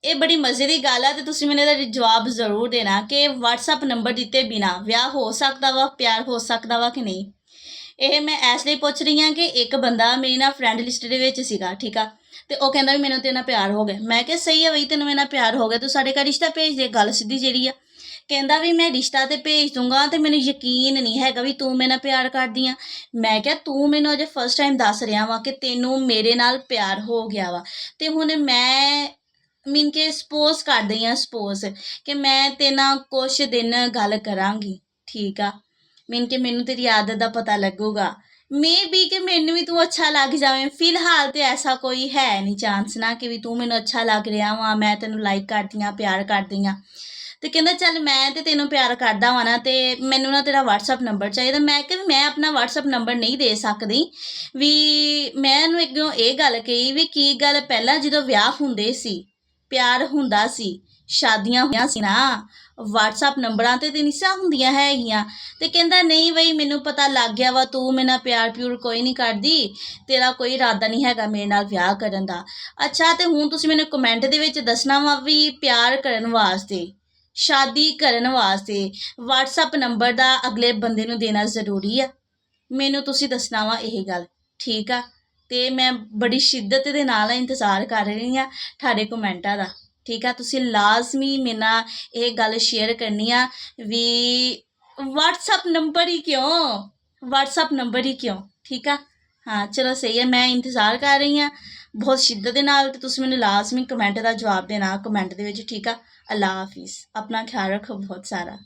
ਇਹ ਬੜੀ ਮਜ਼ੇ ਦੀ ਗੱਲ ਆ ਤੇ ਤੁਸੀਂ ਮੈਨੂੰ ਇਹਦਾ ਜਵਾਬ ਜ਼ਰੂਰ ਦੇਣਾ ਕਿ WhatsApp ਨੰਬਰ ਦਿੱਤੇ ਬਿਨਾ ਵਿਆਹ ਹੋ ਸਕਦਾ ਵਾ, ਪਿਆਰ ਹੋ ਸਕਦਾ ਵਾ ਕਿ ਨਹੀਂ। ਇਹ ਮੈਂ ਇਸ ਲਈ ਪੁੱਛ ਰਹੀ ਹਾਂ ਕਿ ਇੱਕ ਬੰਦਾ ਮੇਰੀ ਨਾਲ ਫਰੈਂਡ ਲਿਸਟ ਦੇ ਵਿੱਚ ਸੀਗਾ, ਠੀਕ ਆ, ਤੇ ਉਹ ਕਹਿੰਦਾ ਵੀ ਮੈਨੂੰ ਤੇਰੇ ਨਾਲ ਪਿਆਰ ਹੋ ਗਿਆ। ਮੈਂ ਕਿਹਾ ਸਹੀ ਆ ਬਈ, ਤੈਨੂੰ ਮੇਰੇ ਨਾਲ ਪਿਆਰ ਹੋ ਗਿਆ, ਤੂੰ ਸਾਡੇ ਘਰ ਰਿਸ਼ਤਾ ਭੇਜ ਦੇ। ਗੱਲ ਸਿੱਧੀ ਜਿਹੜੀ ਆ। ਕਹਿੰਦਾ ਵੀ ਮੈਂ ਰਿਸ਼ਤਾ ਤੇ ਭੇਜ ਦੂੰਗਾ ਤੇ ਮੈਨੂੰ ਯਕੀਨ ਨਹੀਂ ਹੈਗਾ ਵੀ ਤੂੰ ਮੇਰੇ ਨਾਲ ਪਿਆਰ ਕਰਦੀ ਆ। ਮੈਂ ਕਿਹਾ ਤੂੰ ਮੈਨੂੰ ਅਜੇ ਫਸਟ ਟਾਈਮ ਦੱਸ ਰਿਹਾ ਵਾ ਕਿ ਤੈਨੂੰ ਮੇਰੇ ਨਾਲ ਪਿਆਰ ਹੋ ਗਿਆ ਵਾ, ਤੇ ਹੁਣ ਮੈਂ ਮੀਨ ਕਿ ਸਪੋਜ਼ ਕਰਦੀ ਹਾਂ, ਸਪੋਜ਼ ਕਿ ਮੈਂ ਤੇਰੇ ਨਾਲ ਕੁਛ ਦਿਨ ਗੱਲ ਕਰਾਂਗੀ, ਠੀਕ ਆ, ਮੀਨ ਕਿ ਮੈਨੂੰ ਤੇਰੀ ਆਦਤ ਦਾ ਪਤਾ ਲੱਗੂਗਾ, ਮੇ ਬੀ ਕਿ ਮੈਨੂੰ ਵੀ ਤੂੰ ਅੱਛਾ ਲੱਗ ਜਾਵੇਂ। ਫਿਲਹਾਲ ਤੇ ਐਸਾ ਕੋਈ ਹੈ ਨਹੀਂ ਚਾਂਸ ਨਾ ਕਿ ਵੀ ਤੂੰ ਮੈਨੂੰ ਅੱਛਾ ਲੱਗ ਰਿਹਾ ਵਾ, ਮੈਂ ਤੈਨੂੰ ਲਾਈਕ ਕਰਦੀ ਹਾਂ, ਪਿਆਰ ਕਰਦੀ ਹਾਂ। ਤੇ ਕਹਿੰਦਾ ਚੱਲ ਮੈਂ ਤੇ ਤੈਨੂੰ ਪਿਆਰ ਕਰਦਾ ਵਾ ਨਾ, ਤੇ ਮੈਨੂੰ ਨਾ ਤੇਰਾ WhatsApp ਨੰਬਰ ਚਾਹੀਦਾ। ਮੈਂ ਕਿਹਾ ਵੀ ਮੈਂ ਆਪਣਾ WhatsApp ਨੰਬਰ ਨਹੀਂ ਦੇ ਸਕਦੀ। ਵੀ ਮੈਂ ਇਹਨੂੰ ਅੱਗੋਂ ਇਹ ਗੱਲ ਕਹੀ ਵੀ ਕੀ ਗੱਲ, ਪਹਿਲਾਂ ਜਦੋਂ ਵਿਆਹ ਹੁੰਦੇ ਸੀ, ਪਿਆਰ ਹੁੰਦਾ ਸੀ, ਸ਼ਾਦੀਆਂ ਹੋਈਆਂ ਸੀ ਨਾ, WhatsApp ਨੰਬਰਾਂ ਤੇ ਨਹੀਂ ਸਾ ਹੁੰਦੀਆਂ ਹੈਗੀਆਂ। ਤੇ ਕਹਿੰਦਾ ਨਹੀਂ ਬਈ ਮੈਨੂੰ ਪਤਾ ਲੱਗ ਗਿਆ ਵਾ, ਤੂੰ ਮੇਰੇ ਨਾਲ ਪਿਆਰ ਪਿਊਰ ਕੋਈ ਨਹੀਂ ਕਰਦੀ, ਤੇਰਾ ਕੋਈ ਇਰਾਦਾ ਨਹੀਂ ਹੈਗਾ ਮੇਰੇ ਨਾਲ ਵਿਆਹ ਕਰਨ ਦਾ। ਅੱਛਾ, ਤੇ ਹੁਣ ਤੁਸੀਂ ਮੈਨੂੰ ਕਮੈਂਟ ਦੇ ਵਿੱਚ ਦੱਸਣਾ ਵਾ ਵੀ ਪਿਆਰ ਕਰਨ ਵਾਸਤੇ, ਸ਼ਾਦੀ ਕਰਨ ਵਾਸਤੇ WhatsApp ਨੰਬਰ ਦਾ ਅਗਲੇ ਬੰਦੇ ਨੂੰ ਦੇਣਾ ਜ਼ਰੂਰੀ ਆ? ਮੈਨੂੰ ਤੁਸੀਂ ਦੱਸਣਾ ਵਾ ਇਹ ਗੱਲ, ਠੀਕ ਆ। ਤੇ ਮੈਂ ਬੜੀ ਸ਼ਿੱਦਤ ਦੇ ਨਾਲ ਇੰਤਜ਼ਾਰ ਕਰ ਰਹੀ ਹਾਂ ਤੁਹਾਡੇ ਕਮੈਂਟਾਂ ਦਾ, ਠੀਕ ਆ। ਤੁਸੀਂ ਲਾਜ਼ਮੀ ਮੇਰੇ ਨਾਲ ਇਹ ਗੱਲ ਸ਼ੇਅਰ ਕਰਨੀ ਆ ਵੀ WhatsApp ਨੰਬਰ ਹੀ ਕਿਉਂ, WhatsApp ਨੰਬਰ ਹੀ ਕਿਉਂ, ਠੀਕ ਆ। ਹਾਂ ਚਲੋ ਸਹੀ ਹੈ, ਮੈਂ ਇੰਤਜ਼ਾਰ ਕਰ ਰਹੀ ਹਾਂ ਬਹੁਤ ਸ਼ਿੱਦਤ ਦੇ ਨਾਲ, ਤੇ ਤੁਸੀਂ ਮੈਨੂੰ ਲਾਜ਼ਮੀ ਕਮੈਂਟ ਦਾ ਜਵਾਬ ਦੇਣਾ ਕਮੈਂਟ ਦੇ ਵਿੱਚ, ਠੀਕ ਆ। ਅੱਲਾ ਹਾਫਿਜ਼, ਆਪਣਾ ਖਿਆਲ ਰੱਖੋ ਬਹੁਤ ਸਾਰਾ।